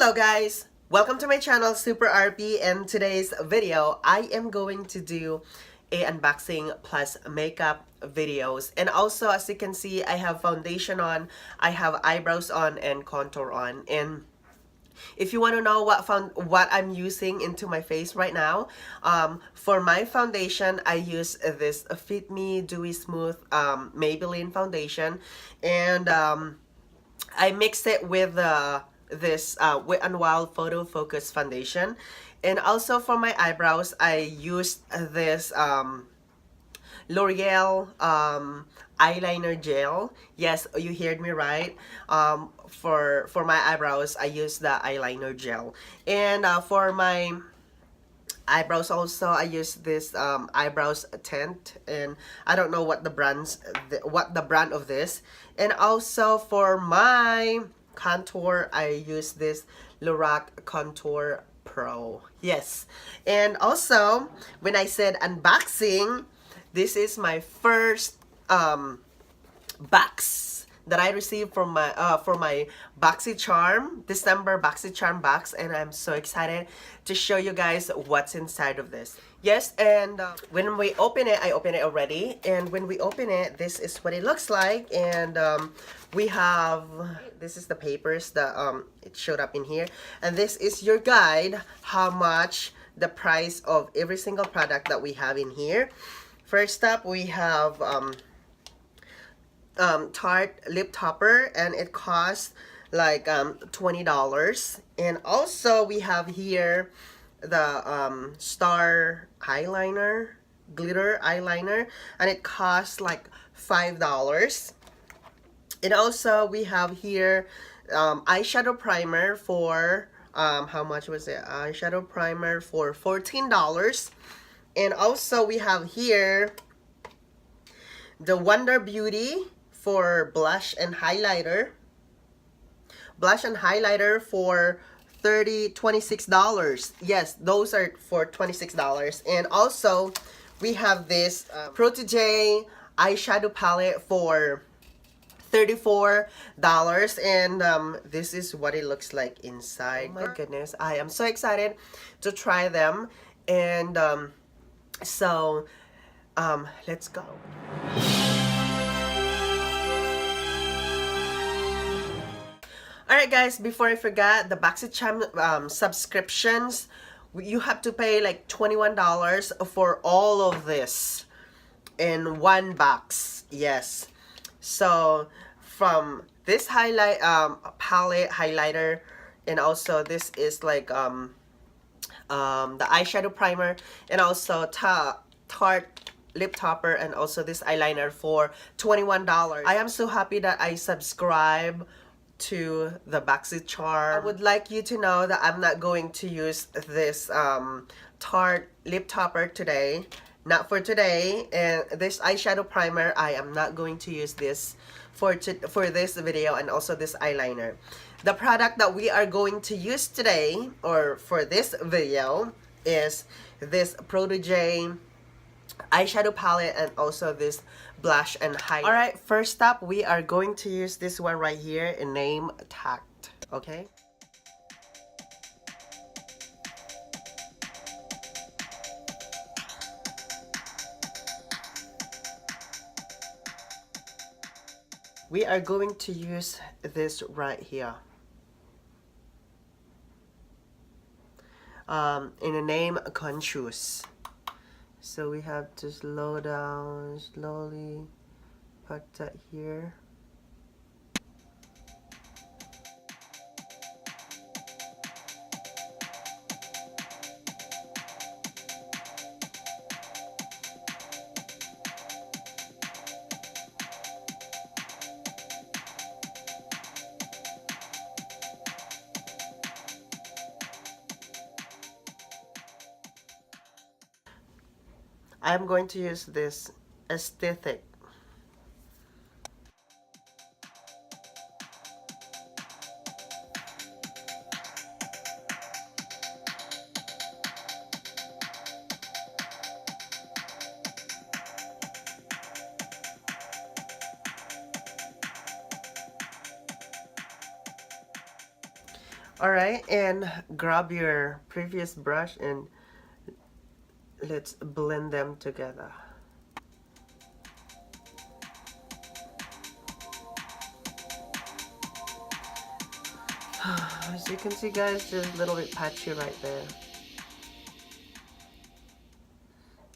Hello guys! Welcome to my channel Super RP, and today's video I am going to do a unboxing plus makeup videos. And also, as you can see, I have foundation on, I have eyebrows on, and contour on. And if you want to know what I'm using into my face right now, for my foundation, I use this Fit Me Dewy Smooth Maybelline foundation, and I mixed it with this Wet n Wild Photo Focus foundation. And also for my eyebrows, I used this L'Oreal eyeliner gel. Yes, you heard me right. For my eyebrows, I use the eyeliner gel. And for my eyebrows also, I use this eyebrows tint, and I don't know what the brand of this. And also for my contour, I use this Lorac Contour Pro. Yes. And also, when I said unboxing, this is my first box that I received from my for my BoxyCharm December BoxyCharm box, and I'm so excited to show you guys what's inside of this. Yes, and when we open it, I opened it already, and when we open it, this is what it looks like. And we have, this is the papers that it showed up in here, and this is your guide, how much the price of every single product that we have in here. First up, we have Tarte lip topper, and it costs like $20. And also we have here the Star eyeliner, glitter eyeliner, and it costs like $5. And also we have here eyeshadow primer for how much was it? Eyeshadow primer for $14. And also we have here the Wonder Beauty for blush and highlighter. Blush and highlighter for $26. Yes, those are for $26. And also, we have this Protege eyeshadow palette for $34. And this is what it looks like inside. Oh my goodness, I am so excited to try them. And so let's go. Alright guys, before I forget, the BoxyCharm subscriptions, you have to pay like $21 for all of this in one box. Yes. So from this highlight palette highlighter, and also this is like the eyeshadow primer, and also Tarte lip topper, and also this eyeliner for $21. I am so happy that I subscribe to the BoxyCharm. I would like you to know that I'm not going to use this Tarte lip topper today. Not for today. And this eyeshadow primer, I am not going to use this for this video, and also this eyeliner. The product that we are going to use today, or for this video, is this Protege eyeshadow palette, and also this blush and highlight. Alright, first up, we are going to use this one right here, name Tact. Okay? We are going to use this right here. In the name Conscious. So we have to slow down, slowly put that here. I'm going to use this aesthetic. Alright, and grab your previous brush and let's blend them together. As you can see, guys, just a little bit patchy right there.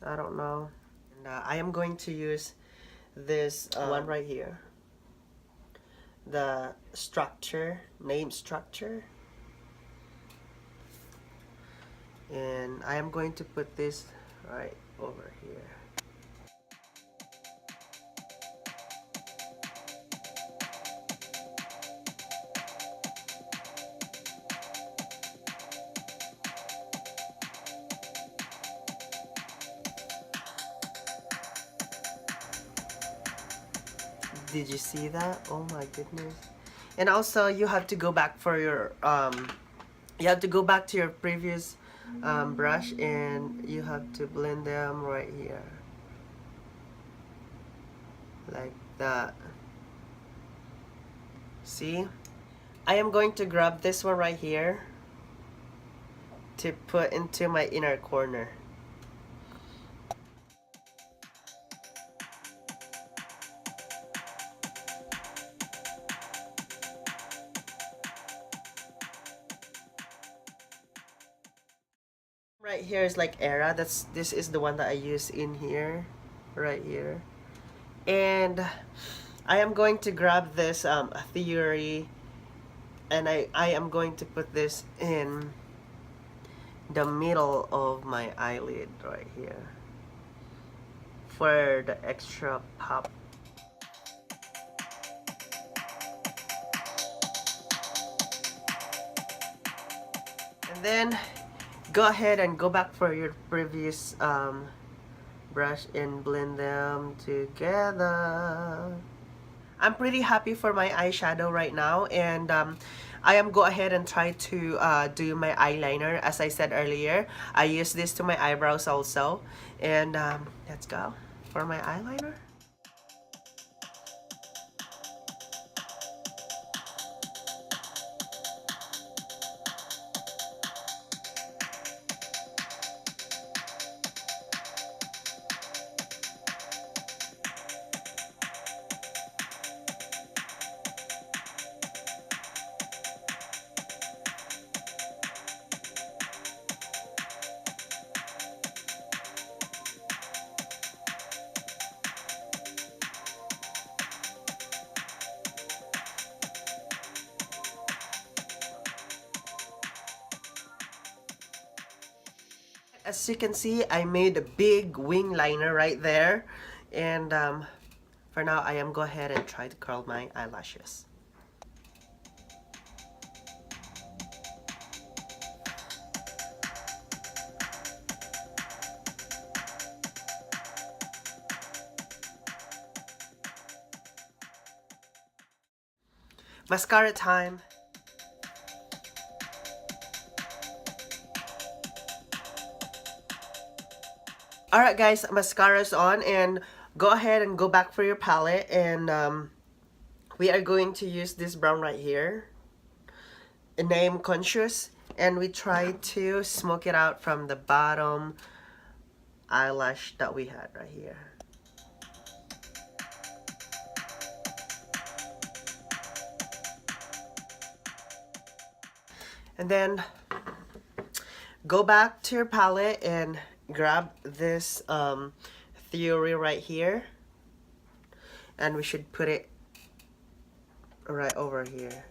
I don't know. And, I am going to use this one right here. The structure, name structure. And I am going to put this right over here. Did you see that? Oh my goodness. And also you have to go back for your you have to go back to your previous brush and you have to blend them right here like that. See, I am going to grab this one right here to put into my inner corner. Right here is like Era. This is the one that I use in here, right here. And I am going to grab this Theory, and I am going to put this in the middle of my eyelid right here for the extra pop. And then go ahead and go back for your previous brush and blend them together. I'm pretty happy for my eyeshadow right now, and I am go ahead and try to do my eyeliner. As I said earlier, I use this to my eyebrows also, and let's go for my eyeliner. As you can see, I made a big wing liner right there, and for now I am go ahead and try to curl my eyelashes. Mascara time. Alright guys, mascara's on, and go ahead and go back for your palette, and we are going to use this brown right here, name Conscious, and we try to smoke it out from the bottom eyelash that we had right here. And then go back to your palette and grab this Theory right here, and we should put it right over here.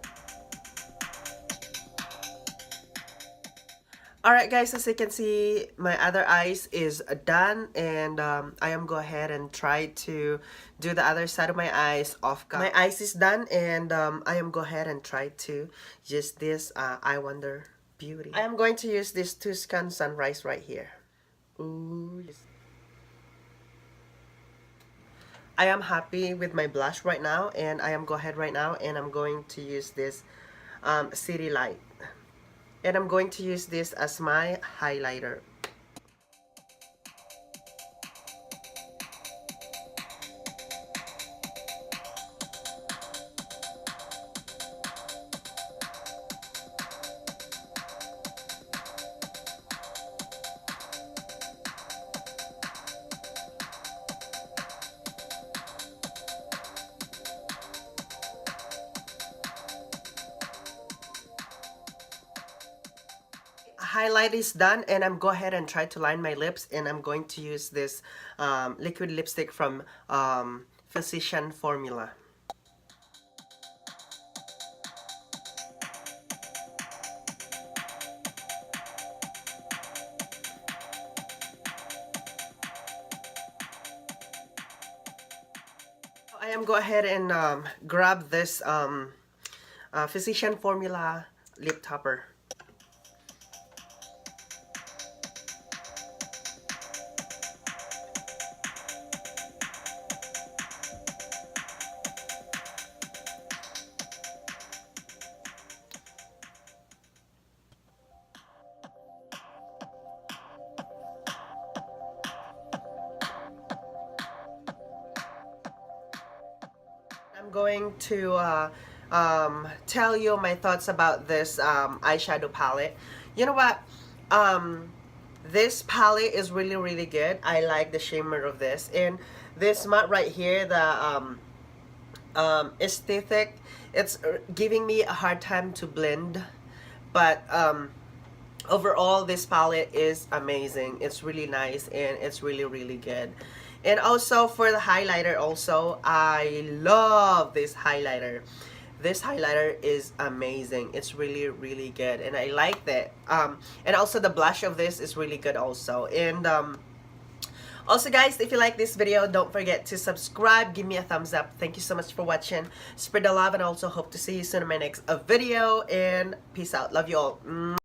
Alright guys, as you can see, my other eyes is done, and I am go ahead and try to do the other side of my eyes off camera. My eyes is done, and I am go ahead and try to use this Eye Wonder Beauty. I am going to use this Tuscan Sunrise right here. Ooh. I am happy with my blush right now, and I am go ahead right now and I'm going to use this City Light. And I'm going to use this as my highlighter. highlight is done, and I'm go ahead and try to line my lips, and I'm going to use this liquid lipstick from Physician Formula. I am go ahead and grab this Physician Formula lip topper. I'm going to tell you my thoughts about this eyeshadow palette. You know what? This palette is really good. I like the shimmer of this, and this matte right here, the aesthetic, it's giving me a hard time to blend, but overall this palette is amazing. It's really nice, and it's really good. And also for the highlighter also, I love this highlighter. This highlighter is amazing. It's really good, and I like that. And also the blush of this is really good also. And also guys, if you like this video, don't forget to subscribe, give me a thumbs up. Thank you so much for watching. Spread the love, and also hope to see you soon in my next video. And peace out. Love you all.